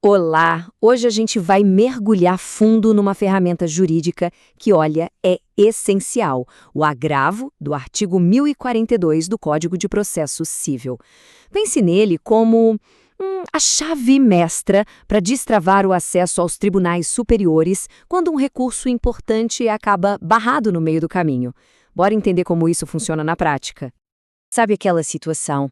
Olá! Hoje a gente vai mergulhar fundo numa ferramenta jurídica que, olha, é essencial, o agravo do artigo 1042 do Código de Processo Civil. Pense nele como a chave mestra para destravar o acesso aos tribunais superiores quando um recurso importante acaba barrado no meio do caminho. Bora entender como isso funciona na prática. Sabe aquela situação?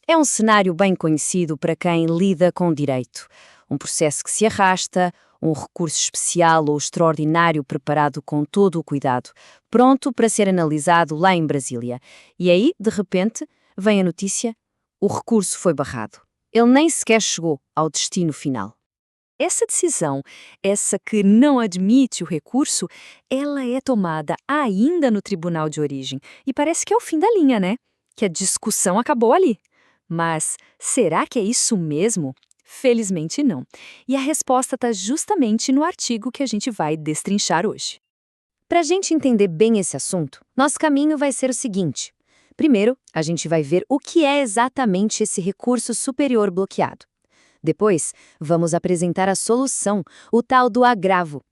É um cenário bem conhecido para quem lida com direito. Um processo que se arrasta, um recurso especial ou extraordinário preparado com todo o cuidado, pronto para ser analisado lá em Brasília. E aí, de repente, vem a notícia: o recurso foi barrado. Ele nem sequer chegou ao destino final. Essa decisão, essa que não admite o recurso, ela é tomada ainda no tribunal de origem. E parece que é o fim da linha, né? Que a discussão acabou ali. Mas será que é isso mesmo? Felizmente não. E a resposta está justamente no artigo que a gente vai destrinchar hoje. Para a gente entender bem esse assunto, nosso caminho vai ser o seguinte. Primeiro, a gente vai ver o que é exatamente esse recurso superior bloqueado. Depois, vamos apresentar a solução, o tal do agravo.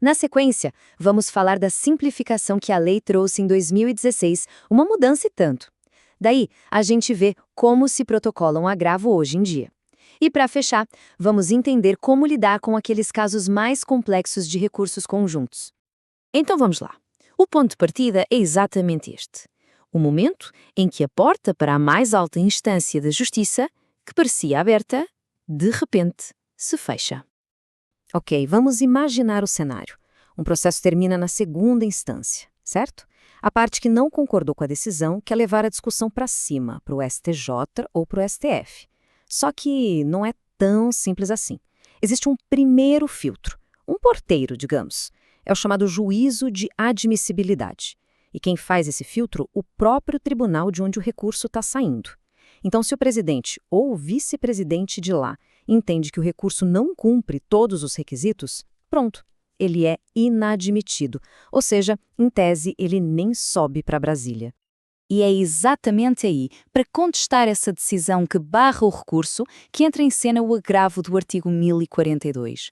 Na sequência, vamos falar da simplificação que a lei trouxe em 2016, uma mudança e tanto. Daí, a gente vê como se protocola um agravo hoje em dia. E para fechar, vamos entender como lidar com aqueles casos mais complexos de recursos conjuntos. Então vamos lá. O ponto de partida é exatamente este. O momento em que a porta para a mais alta instância da justiça, que parecia aberta, de repente se fecha. Ok, vamos imaginar o cenário. Um processo termina na segunda instância, certo? A parte que não concordou com a decisão quer levar a discussão para cima, para o STJ ou para o STF. Só que não é tão simples assim. Existe um primeiro filtro, um porteiro, digamos. É o chamado juízo de admissibilidade. E quem faz esse filtro? O próprio tribunal de onde o recurso está saindo. Então, se o presidente ou o vice-presidente de lá entende que o recurso não cumpre todos os requisitos, pronto. Ele é inadmitido, ou seja, em tese, ele nem sobe para Brasília. E é exatamente aí, para contestar essa decisão que barra o recurso, que entra em cena o agravo do artigo 1042.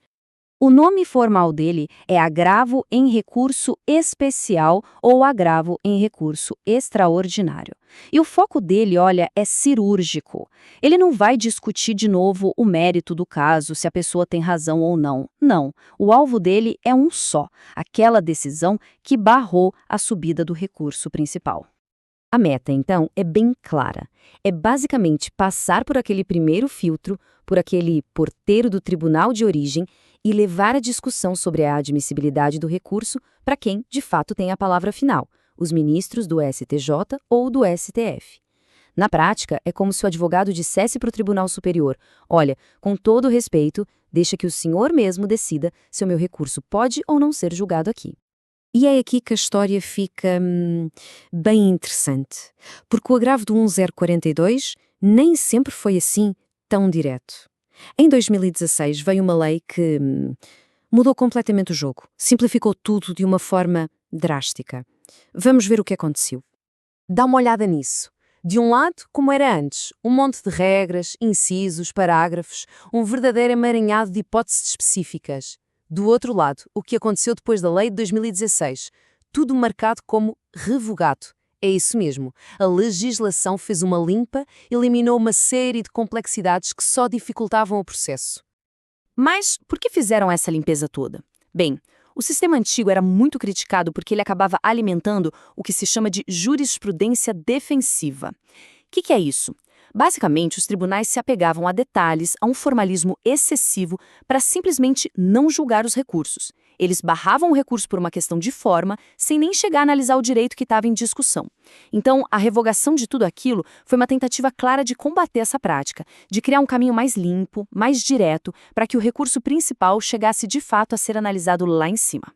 O nome formal dele é agravo em recurso especial ou agravo em recurso extraordinário. E o foco dele, olha, é cirúrgico. Ele não vai discutir de novo o mérito do caso, se a pessoa tem razão ou não. Não. O alvo dele é um só, aquela decisão que barrou a subida do recurso principal. A meta, então, é bem clara. É basicamente passar por aquele primeiro filtro, por aquele porteiro do tribunal de origem e levar a discussão sobre a admissibilidade do recurso para quem, de fato, tem a palavra final, os ministros do STJ ou do STF. Na prática, é como se o advogado dissesse para o Tribunal Superior: olha, com todo o respeito, deixa que o senhor mesmo decida se o meu recurso pode ou não ser julgado aqui. E é aqui que a história fica bem interessante, porque o agravo do 1042 nem sempre foi assim tão direto. Em 2016 veio uma lei que mudou completamente o jogo, simplificou tudo de uma forma drástica. Vamos ver o que aconteceu. Dá uma olhada nisso. De um lado, como era antes, um monte de regras, incisos, parágrafos, um verdadeiro emaranhado de hipóteses específicas. Do outro lado, o que aconteceu depois da lei de 2016, tudo marcado como revogado. É isso mesmo, a legislação fez uma limpa, eliminou uma série de complexidades que só dificultavam o processo. Mas por que fizeram essa limpeza toda? Bem, o sistema antigo era muito criticado porque ele acabava alimentando o que se chama de jurisprudência defensiva. O que é isso? Basicamente, os tribunais se apegavam a detalhes, a um formalismo excessivo para simplesmente não julgar os recursos. Eles barravam o recurso por uma questão de forma, sem nem chegar a analisar o direito que estava em discussão. Então, a revogação de tudo aquilo foi uma tentativa clara de combater essa prática, de criar um caminho mais limpo, mais direto, para que o recurso principal chegasse de fato a ser analisado lá em cima.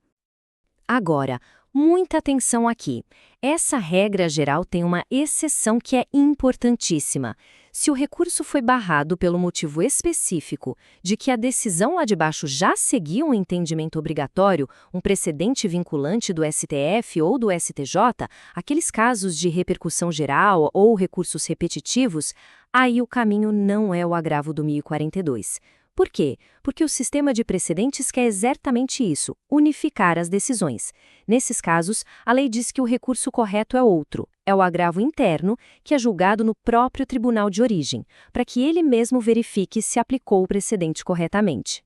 Agora, muita atenção aqui. Essa regra geral tem uma exceção que é importantíssima. Se o recurso foi barrado pelo motivo específico de que a decisão lá de baixo já seguia um entendimento obrigatório, um precedente vinculante do STF ou do STJ, aqueles casos de repercussão geral ou recursos repetitivos, aí o caminho não é o agravo do 1042. Por quê? Porque o sistema de precedentes quer exatamente isso, unificar as decisões. Nesses casos, a lei diz que o recurso correto é outro, é o agravo interno, que é julgado no próprio tribunal de origem, para que ele mesmo verifique se aplicou o precedente corretamente.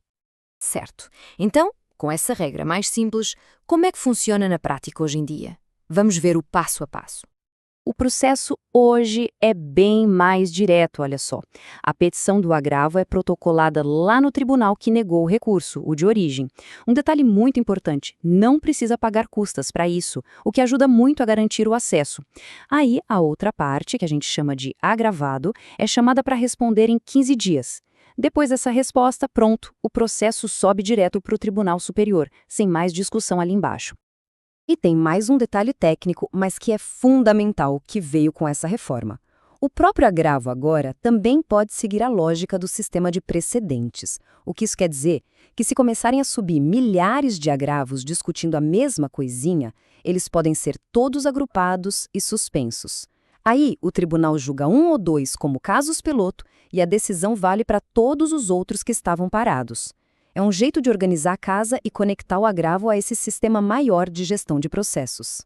Certo. Então, com essa regra mais simples, como é que funciona na prática hoje em dia? Vamos ver o passo a passo. O processo hoje é bem mais direto, olha só. A petição do agravo é protocolada lá no tribunal que negou o recurso, o de origem. Um detalhe muito importante, não precisa pagar custas para isso, o que ajuda muito a garantir o acesso. Aí, a outra parte, que a gente chama de agravado, é chamada para responder em 15 dias. Depois dessa resposta, pronto, o processo sobe direto para o Tribunal Superior, sem mais discussão ali embaixo. E tem mais um detalhe técnico, mas que é fundamental, que veio com essa reforma. O próprio agravo agora também pode seguir a lógica do sistema de precedentes. O que isso quer dizer? Que se começarem a subir milhares de agravos discutindo a mesma coisinha, eles podem ser todos agrupados e suspensos. Aí, o tribunal julga um ou dois como casos piloto e a decisão vale para todos os outros que estavam parados. É um jeito de organizar a casa e conectar o agravo a esse sistema maior de gestão de processos.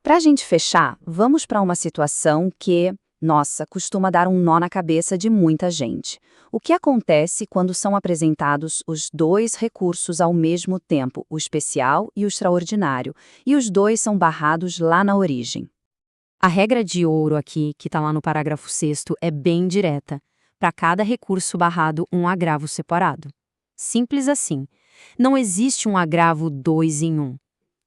Para a gente fechar, vamos para uma situação que, nossa, costuma dar um nó na cabeça de muita gente. O que acontece quando são apresentados os dois recursos ao mesmo tempo, o especial e o extraordinário, e os dois são barrados lá na origem? A regra de ouro aqui, que está lá no parágrafo 6º, é bem direta. Para cada recurso barrado, um agravo separado. Simples assim. Não existe um agravo 2 em 1.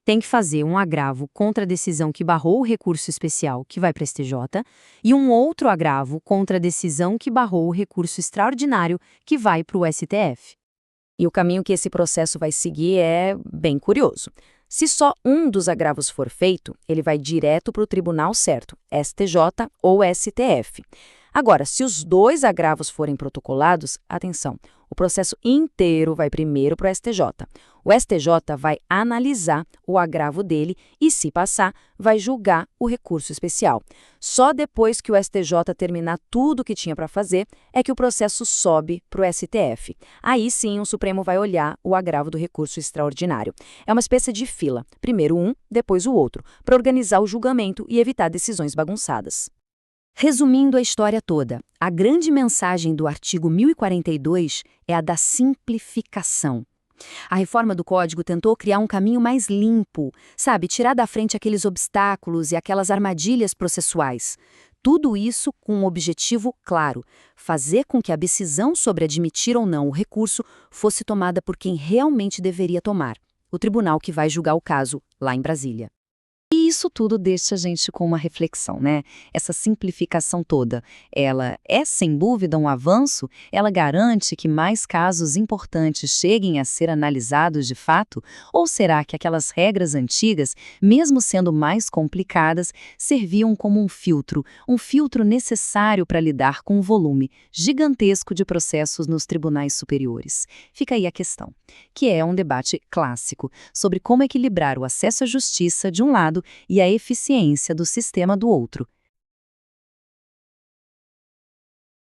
Tem que fazer um agravo contra a decisão que barrou o recurso especial, que vai para o STJ, e um outro agravo contra a decisão que barrou o recurso extraordinário, que vai para o STF. E o caminho que esse processo vai seguir é bem curioso. Se só um dos agravos for feito, ele vai direto para o tribunal certo, STJ ou STF. Agora, se os dois agravos forem protocolados, atenção, o processo inteiro vai primeiro para o STJ. O STJ vai analisar o agravo dele e, se passar, vai julgar o recurso especial. Só depois que o STJ terminar tudo o que tinha para fazer é que o processo sobe para o STF. Aí sim o Supremo vai olhar o agravo do recurso extraordinário. É uma espécie de fila, primeiro um, depois o outro, para organizar o julgamento e evitar decisões bagunçadas. Resumindo a história toda, a grande mensagem do artigo 1042 é a da simplificação. A reforma do Código tentou criar um caminho mais limpo, sabe, tirar da frente aqueles obstáculos e aquelas armadilhas processuais. Tudo isso com um objetivo claro: fazer com que a decisão sobre admitir ou não o recurso fosse tomada por quem realmente deveria tomar, o tribunal que vai julgar o caso lá em Brasília. E isso tudo deixa a gente com uma reflexão, né? Essa simplificação toda, ela é sem dúvida um avanço? Ela garante que mais casos importantes cheguem a ser analisados de fato? Ou será que aquelas regras antigas, mesmo sendo mais complicadas, serviam como um filtro necessário para lidar com o volume gigantesco de processos nos tribunais superiores? Fica aí a questão, que é um debate clássico sobre como equilibrar o acesso à justiça de um lado e a eficiência do sistema do outro.